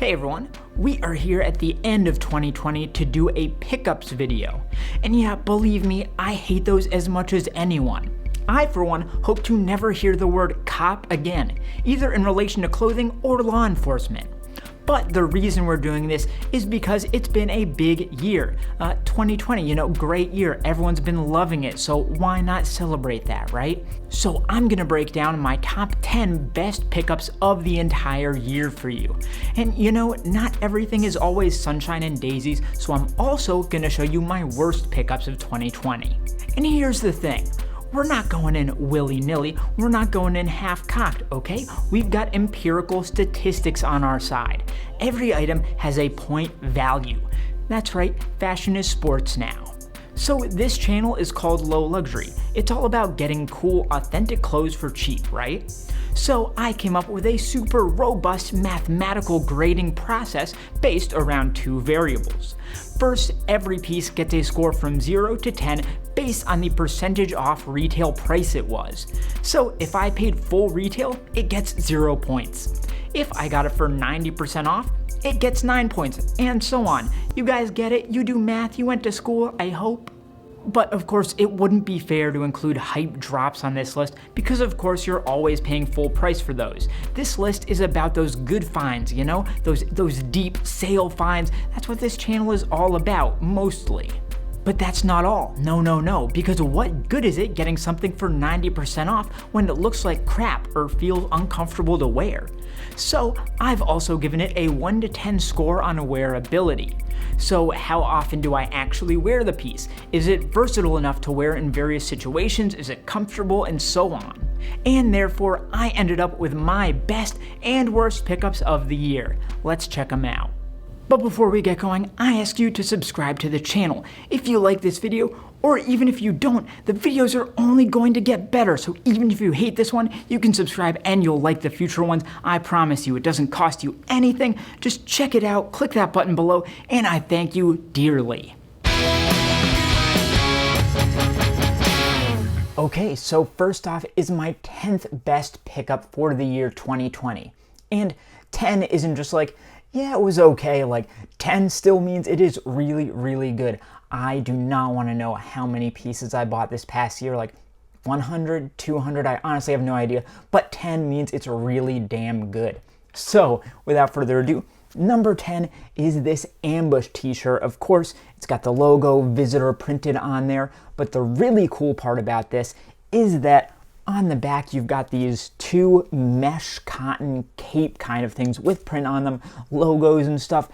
Hey everyone, we are here at the end of 2020 to do a pickups video. And yeah, believe me, I hate those as much as anyone. I, for one, hope to never hear the word cop again, either in relation to clothing or law enforcement. But the reason we're doing this is because it's been a big year. 2020, great year. Everyone's been loving it, so why not celebrate that, right? So I'm gonna break down my top 10 best pickups of the entire year for you. And not everything is always sunshine and daisies, so I'm also gonna show you my worst pickups of 2020. And here's the thing. We're not going in willy-nilly, we're not going in half-cocked, okay? We've got empirical statistics on our side. Every item has a point value. That's right, fashion is sports now. So this channel is called Low Luxury. It's all about getting cool, authentic clothes for cheap, right? So I came up with a super robust mathematical grading process based around two variables. First, every piece gets a score from 0 to 10 based on the percentage off retail price it was. So if I paid full retail, it gets 0 points. If I got it for 90% off, it gets 9 points, and so on. You guys get it? You do math, you went to school, I hope. But of course, it wouldn't be fair to include hype drops on this list because of course you're always paying full price for those. This list is about those good finds, those deep sale finds. That's what this channel is all about, mostly. But that's not all. No, because what good is it getting something for 90% off when it looks like crap or feels uncomfortable to wear? So I've also given it a 1 to 10 score on wearability. So how often do I actually wear the piece? Is it versatile enough to wear in various situations? Is it comfortable? And so on. And therefore, I ended up with my best and worst pickups of the year. Let's check them out. But before we get going, I ask you to subscribe to the channel. If you like this video, or even if you don't, the videos are only going to get better. So even if you hate this one, you can subscribe and you'll like the future ones. I promise you, it doesn't cost you anything. Just check it out, click that button below, and I thank you dearly. Okay, so first off is my 10th best pickup for the year 2020. And 10 isn't just like, yeah, it was okay, like 10 still means it is really, really good. I do not want to know how many pieces I bought this past year, like 100, 200, I honestly have no idea, but 10 means it's really damn good. So without further ado, number 10 is this ambush t-shirt. Of course, it's got the logo visitor printed on there, but the really cool part about this is that on the back, you've got these two mesh cotton cape kind of things with print on them, logos and stuff.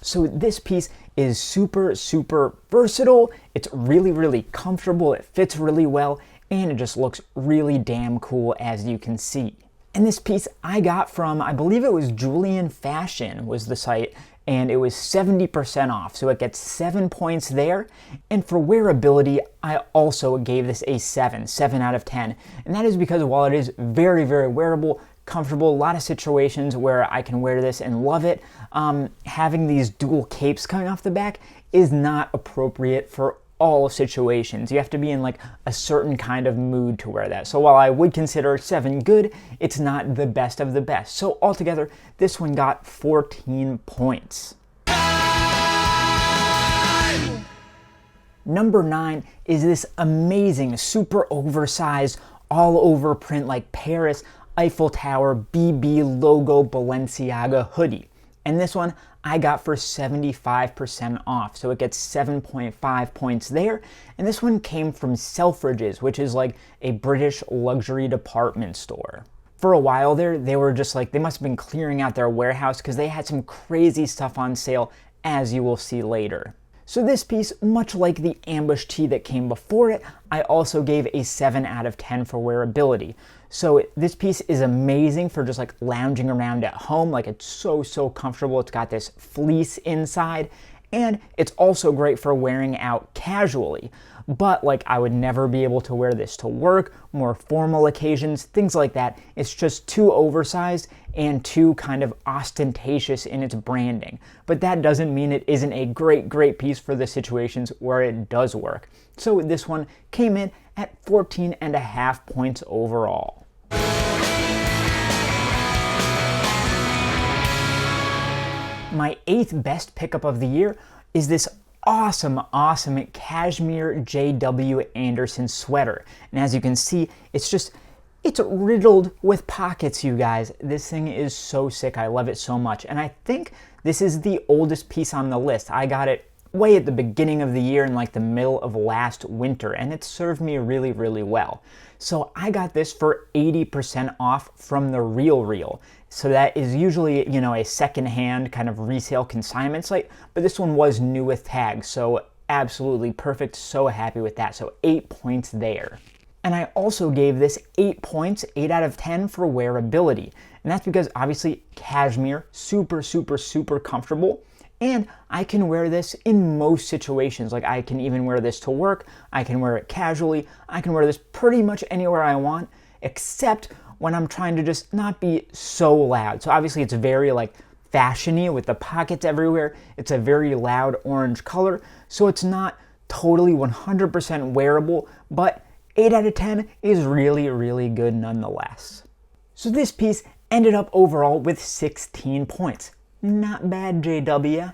So this piece is super, super versatile. It's really, really comfortable. It fits really well, and it just looks really damn cool, as you can see. And this piece I got from, I believe it was Julian Fashion was the site, and it was 70% off, so it gets 7 points there. And for wearability, I also gave this a 7 out of 10. And that is because while it is very, very wearable, comfortable, a lot of situations where I can wear this and love it, having these dual capes coming off the back is not appropriate for all situations. You have to be in like a certain kind of mood to wear that. So while I would consider 7 good, it's not the best of the best. So altogether, this one got 14 points. Number 9 is this amazing, super oversized, all over print like Paris, Eiffel Tower, BB logo Balenciaga hoodie. And this one I got for 75% off, so it gets 7.5 points there. And this one came from Selfridges, which is like a British luxury department store. For a while there, they were just like, they must have been clearing out their warehouse because they had some crazy stuff on sale, as you will see later. So this piece, much like the ambush tee that came before it, I also gave a 7 out of 10 for wearability. So this piece is amazing for just like lounging around at home. Like it's so comfortable. It's got this fleece inside, and it's also great for wearing out casually. But like I would never be able to wear this to work, more formal occasions, things like that. It's just too oversized and too kind of ostentatious in its branding. But that doesn't mean it isn't a great piece for the situations where it does work. So this one came in at 14.5 points overall. My 8th best pickup of the year is this awesome cashmere J.W. Anderson sweater. And as you can see, it's riddled with pockets, you guys. This thing is so sick. I love it so much. And I think this is the oldest piece on the list. I got it way at the beginning of the year in like the middle of last winter, and it served me really, really well. So I got this for 80% off from the Real. So that is usually, a secondhand kind of resale consignment site, but this one was new with tags, so absolutely perfect. So happy with that. So 8 points there. And I also gave this 8 points, 8 out of 10 for wearability. And that's because obviously cashmere, super, super, super comfortable. And I can wear this in most situations. Like I can even wear this to work. I can wear it casually. I can wear this pretty much anywhere I want, except when I'm trying to just not be so loud. So obviously it's very like fashiony with the pockets everywhere. It's a very loud orange color. So it's not totally 100% wearable, but 8 out of 10 is really, really good nonetheless. So this piece ended up overall with 16 points. Not bad, JW.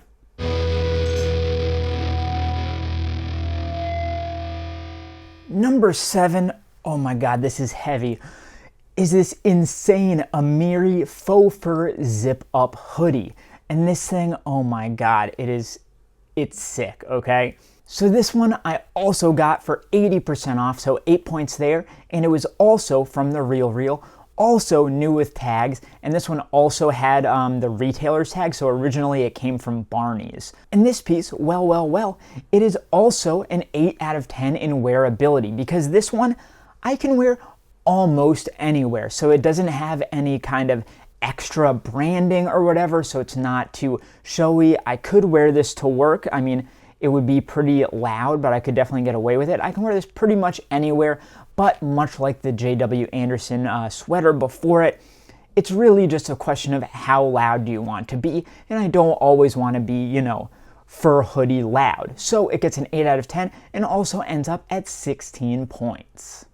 Number 7, oh my god, this is heavy, is this insane Amiri faux fur zip-up hoodie. And this thing, oh my god, it's sick, okay? So this one I also got for 80% off, so 8 points there, and it was also from the Real. Also new with tags, and this one also had the retailer's tag, so originally it came from Barney's. And this piece, well, it is also an 8 out of 10 in wearability, because this one I can wear almost anywhere, so it doesn't have any kind of extra branding or whatever, so it's not too showy. I could wear this to work. I mean, it would be pretty loud, but I could definitely get away with it. I can wear this pretty much anywhere, but much like the J.W. Anderson sweater before it, it's really just a question of how loud do you want to be, and I don't always want to be, fur hoodie loud. So it gets an 8 out of 10 and also ends up at 16 points.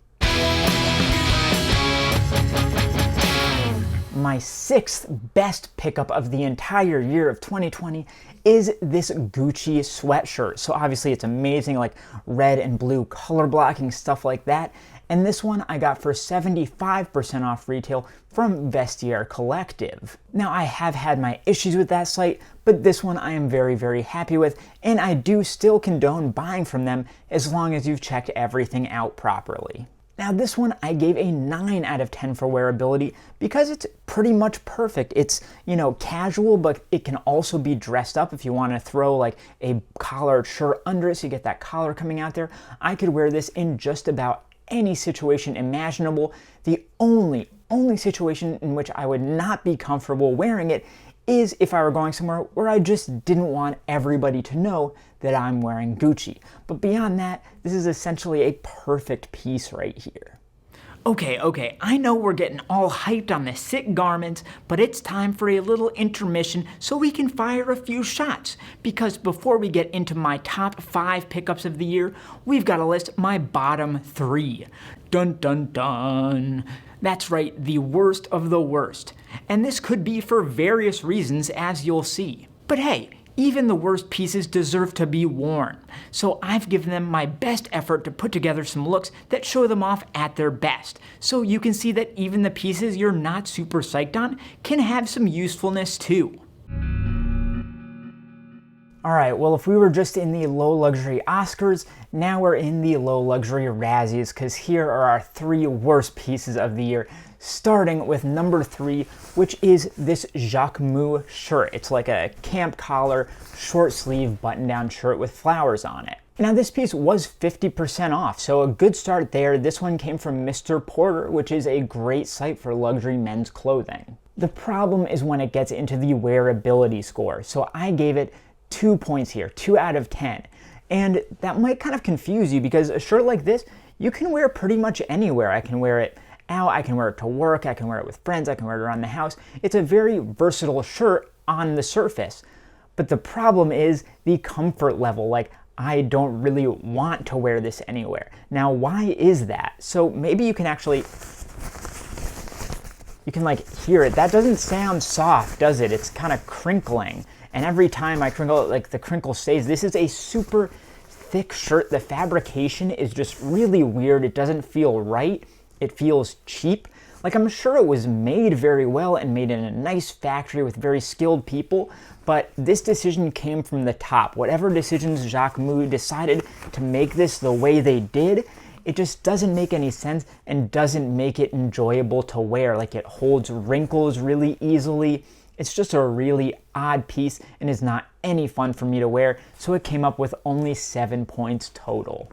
My 6th best pickup of the entire year of 2020 is this Gucci sweatshirt. So obviously it's amazing, like red and blue color blocking, stuff like that. And this one I got for 75% off retail from Vestiaire Collective. Now I have had my issues with that site, but this one I am very, very happy with, and I do still condone buying from them as long as you've checked everything out properly. Now this one I gave a 9 out of 10 for wearability because it's pretty much perfect. It's, casual, but it can also be dressed up if you want to throw like a collared shirt under it so you get that collar coming out there. I could wear this in just about any situation imaginable. The only situation in which I would not be comfortable wearing it is if I were going somewhere where I just didn't want everybody to know that I'm wearing Gucci. But beyond that, this is essentially a perfect piece right here. Okay, I know we're getting all hyped on the sick garments, but it's time for a little intermission so we can fire a few shots. Because before we get into my top 5 pickups of the year, we've got to list my bottom 3. Dun dun dun. That's right, the worst of the worst. And this could be for various reasons, as you'll see. But hey, even the worst pieces deserve to be worn. So I've given them my best effort to put together some looks that show them off at their best. So you can see that even the pieces you're not super psyched on can have some usefulness too. Alright, well if we were just in the low luxury Oscars, now we're in the low luxury Razzies, because here are our 3 worst pieces of the year, starting with number 3, which is this Jacquemus shirt. It's like a camp collar, short sleeve button-down shirt with flowers on it. Now this piece was 50% off, so a good start there. This one came from Mr. Porter, which is a great site for luxury men's clothing. The problem is when it gets into the wearability score, so I gave it 2 points here, 2 out of 10. And that might kind of confuse you because a shirt like this, you can wear pretty much anywhere. I can wear it out, I can wear it to work, I can wear it with friends, I can wear it around the house. It's a very versatile shirt on the surface. But the problem is the comfort level. Like, I don't really want to wear this anywhere. Now, why is that? So maybe you can actually you can like hear it. That doesn't sound soft, does it? It's kind of crinkling. And every time I crinkle it, like the crinkle stays. This is a super thick shirt. The fabrication is just really weird. It doesn't feel right. It feels cheap. Like, I'm sure it was made very well and made in a nice factory with very skilled people, but this decision came from the top. Whatever decisions Jacques Mou decided to make this the way they did, it just doesn't make any sense and doesn't make it enjoyable to wear. Like, it holds wrinkles really easily. It's just a really odd piece and is not any fun for me to wear, so it came up with only 7 points total.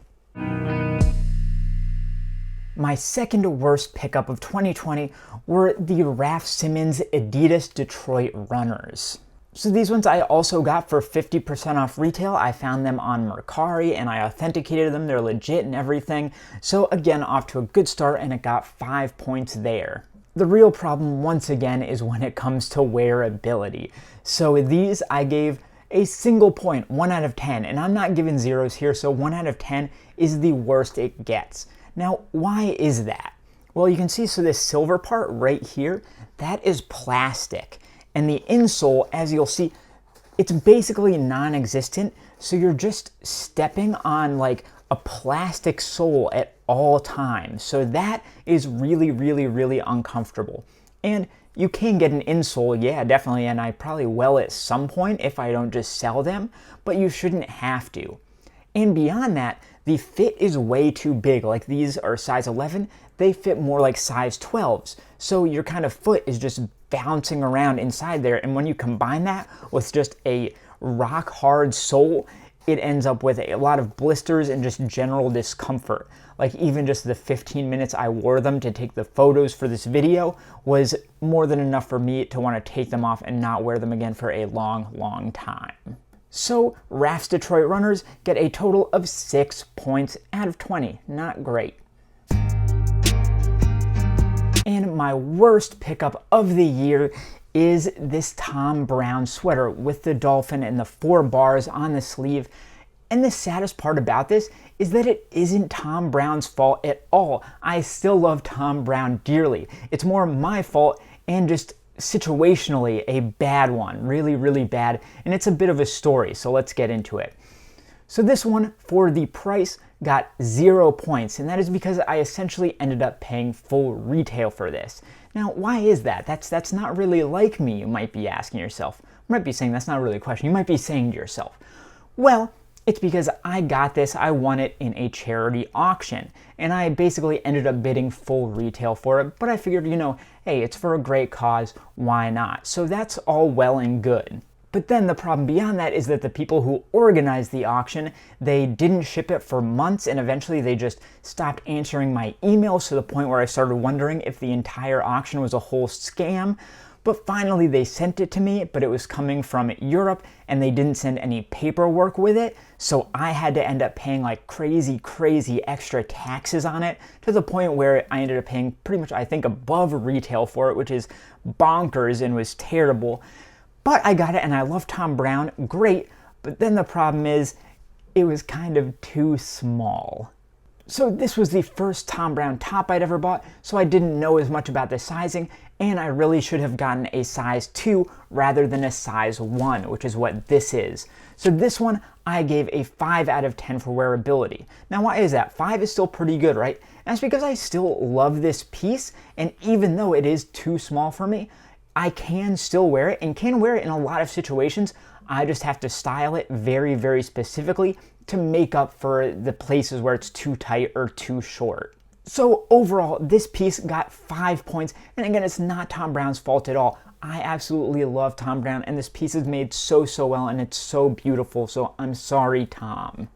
My second worst pickup of 2020 were the Raf Simons Adidas Detroit runners. So these ones I also got for 50% off retail. I found them on Mercari and I authenticated them. They're legit and everything. So again, off to a good start, and it got 5 points there. The real problem, once again, is when it comes to wearability. So these I gave a single point, 1 out of 10, and I'm not giving zeros here, so 1 out of 10 is the worst it gets. Now, why is that? Well, you can see, so this silver part right here, that is plastic. And the insole, as you'll see, it's basically non-existent, so you're just stepping on like a plastic sole at all times. So that is really, really, really uncomfortable. And you can get an insole, yeah, definitely, and I probably will at some point if I don't just sell them, but you shouldn't have to. And beyond that, the fit is way too big. Like, these are size 11, they fit more like size 12s. So your kind of foot is just bouncing around inside there. And when you combine that with just a rock hard sole, it ends up with a lot of blisters and just general discomfort. Like, even just the 15 minutes I wore them to take the photos for this video was more than enough for me to want to take them off and not wear them again for a long, long time. So Raf's Detroit runners get a total of 6 points out of 20. Not great. And my worst pickup of the year is this Thom Browne sweater with the dolphin and the 4 bars on the sleeve. And the saddest part about this is that it isn't Thom Browne's fault at all. I still love Thom Browne dearly. It's more my fault and just situationally a bad one, really, really bad. And it's a bit of a story, so let's get into it. So this one, for the price, got 0 points, and that is because I essentially ended up paying full retail for this. Now, why is that? That's not really like me, you might be asking yourself. You might be saying that's not really a question. You might be saying to yourself, well, it's because I got this, I won it in a charity auction, and I basically ended up bidding full retail for it, but I figured, you know, hey, it's for a great cause, why not? So that's all well and good. But then the problem beyond that is that the people who organized the auction, they didn't ship it for months, and eventually they just stopped answering my emails to the point where I started wondering if the entire auction was a whole scam. But finally they sent it to me, but it was coming from Europe and they didn't send any paperwork with it. So I had to end up paying like crazy, crazy extra taxes on it, to the point where I ended up paying pretty much, I think, above retail for it, which is bonkers and was terrible. But I got it and I love Thom Browne, great. But then the problem is it was kind of too small. So this was the first Thom Browne top I'd ever bought, so I didn't know as much about the sizing, and I really should have gotten a size 2 rather than a size 1, which is what this is. So this one I gave a 5 out of 10 for wearability. Now why is that? 5 is still pretty good, right? And that's because I still love this piece, and even though it is too small for me, I can still wear it and can wear it in a lot of situations. I just have to style it very, very specifically to make up for the places where it's too tight or too short. So overall, this piece got 5 points, and again, it's not Thom Browne's fault at all. I absolutely love Thom Browne, and this piece is made so, so well, and it's so beautiful, so I'm sorry, Thom.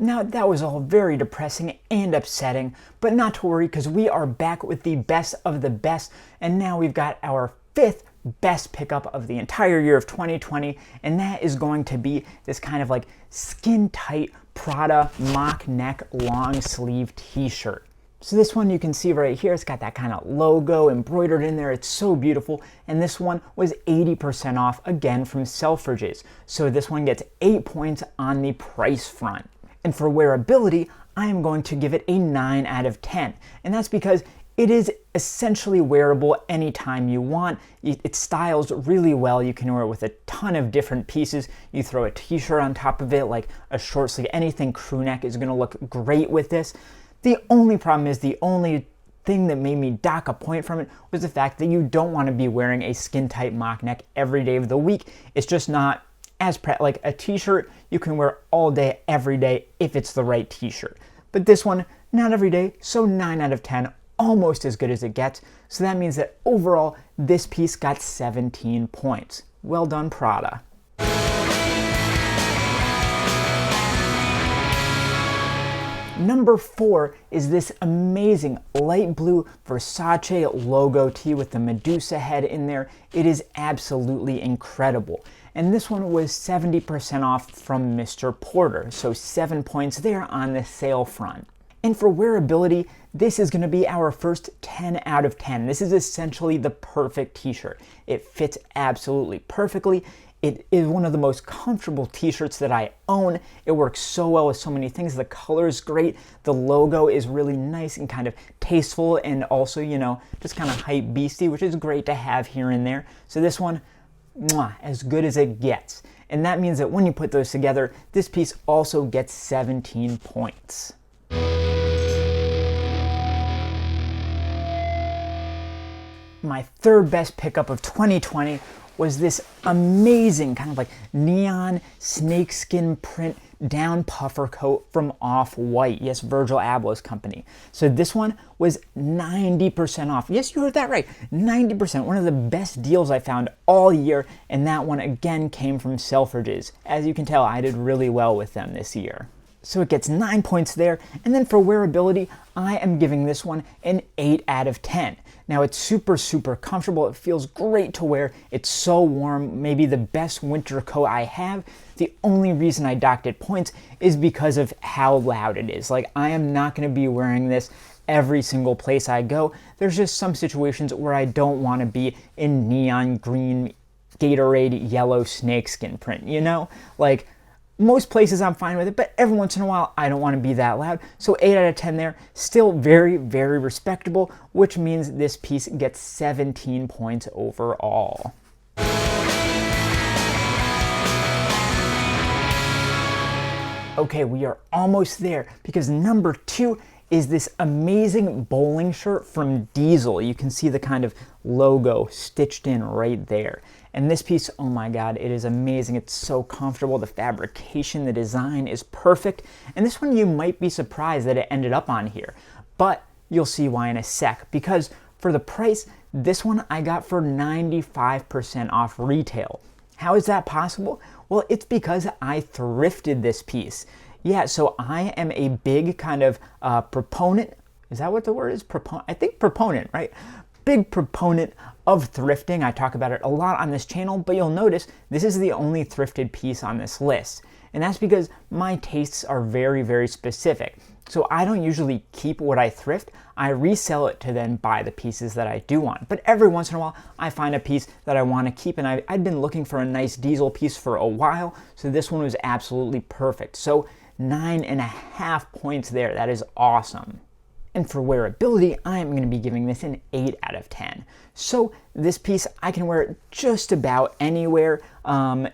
Now, that was all very depressing and upsetting, but not to worry, because we are back with the best of the best, and now we've got our 5th best pickup of the entire year of 2020, and that is going to be this kind of like skin-tight Prada mock neck long sleeve t-shirt. So this one you can see right here, it's got that kind of logo embroidered in there, it's so beautiful, and this one was 80% off, again from Selfridges. So this one gets 8 points on the price front. And for wearability, I am going to give it a 9 out of 10. And that's because it is essentially wearable anytime you want. It styles really well. You can wear it with a ton of different pieces. You throw a t-shirt on top of it, like a short sleeve, anything crew neck is gonna look great with this. The only problem is, the only thing that made me dock a point from it was the fact that you don't want to be wearing a skin tight mock neck every day of the week. It's just not as like a t-shirt you can wear all day, every day if it's the right t-shirt. But this one, not every day, so 9 out of 10, almost as good as it gets. So that means that overall, this piece got 17 points. Well done, Prada. Number 4 is this amazing light blue Versace logo tee with the Medusa head in there. It is absolutely incredible. And this one was 70% off from Mr. Porter, so 7 points there on the sale front. And for wearability, this is going to be our first 10 out of 10. This is essentially the perfect t-shirt. It fits absolutely perfectly. It is one of the most comfortable t-shirts that I own. It works so well with so many things. The color is great. The logo is really nice and kind of tasteful, and also, you know, just kind of hype beastie, which is great to have here and there. So this one, mwah, as good as it gets. And that means that when you put those together, this piece also gets 17 points. My third best pickup of 2020 was this amazing kind of like neon snakeskin print down puffer coat from Off-White. Yes, Virgil Abloh's company. So this one was 90% off. Yes, you heard that right. 90%. One of the best deals I found all year. And that one again came from Selfridges. As you can tell, I did really well with them this year. So it gets 9 points there. And then for wearability, I am giving this one an 8 out of 10. Now it's super, super comfortable. It feels great to wear. It's so warm, maybe the best winter coat I have. The only reason I docked it points is because of how loud it is. Like, I am not gonna be wearing this every single place I go. There's just some situations where I don't wanna be in neon green, Gatorade yellow snakeskin print, you know? Like, most places I'm fine with it, but every once in a while I don't want to be that loud. So 8 out of 10 there, still very, very respectable, which means this piece gets 17 points overall. Okay, we are almost there, because number 2 is this amazing bowling shirt from Diesel. You can see the kind of logo stitched in right there. And this piece, oh my God, it is amazing. It's so comfortable. The fabrication, the design is perfect. And this one, you might be surprised that it ended up on here, but you'll see why in a sec, because for the price, this one I got for 95% off retail. How is that possible? Well, it's because I thrifted this piece. Yeah, so I am a big kind of proponent. Is that what the word is? I think proponent, right? Big proponent of thrifting. I talk about it a lot on this channel, but you'll notice this is the only thrifted piece on this list. And that's because my tastes are very, very specific. So I don't usually keep what I thrift. I resell it to then buy the pieces that I do want. But every once in a while, I find a piece that I want to keep, and I'd been looking for a nice Diesel piece for a while, so this one was absolutely perfect. So 9.5 points there. That is awesome. And for wearability, I am going to be giving this an 8 out of 10. So this piece, I can wear it just about anywhere,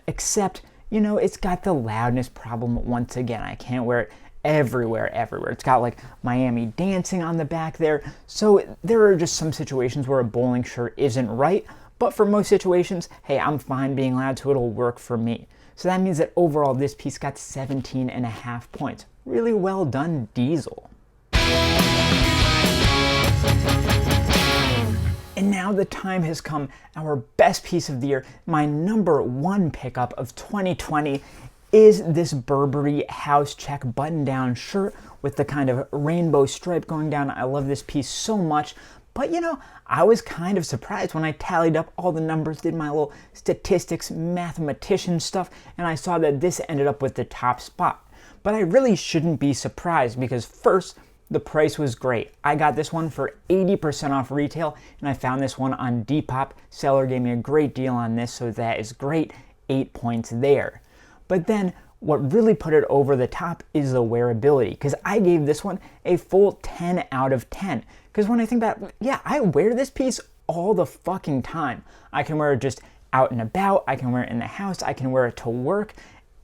except, you know, it's got the loudness problem once again. I can't wear it everywhere. It's got like Miami dancing on the back there. So there are just some situations where a bowling shirt isn't right, but for most situations, hey, I'm fine being loud, so it'll work for me. So that means that overall, this piece got 17.5 points. Really well done, Diesel. And now the time has come, our best piece of the year, my number 1 pickup of 2020 is this Burberry house check button-down shirt with the kind of rainbow stripe going down. I love this piece so much, but you know, I was kind of surprised when I tallied up all the numbers, did my little statistics, mathematician stuff, and I saw that this ended up with the top spot. But I really shouldn't be surprised, because first, the price was great. I got this one for 80% off retail, and I found this one on Depop. Seller gave me a great deal on this, so that is great. 8 points there. But then what really put it over the top is the wearability, because I gave this one a full 10 out of 10. Because when I think about it, yeah, I wear this piece all the fucking time. I can wear it just out and about, I can wear it in the house, I can wear it to work,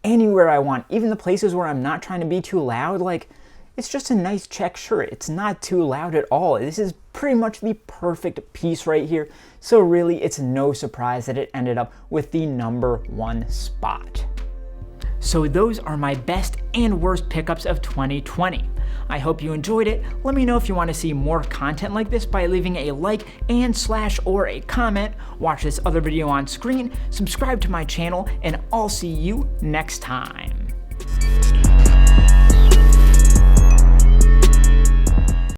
anywhere I want, even the places where I'm not trying to be too loud. Like, it's just a nice check shirt. It's not too loud at all. This is pretty much the perfect piece right here. So really, it's no surprise that it ended up with the #1 spot. So those are my best and worst pickups of 2020. I hope you enjoyed it. Let me know if you want to see more content like this by leaving a like and / or a comment. Watch this other video on screen, subscribe to my channel, and I'll see you next time.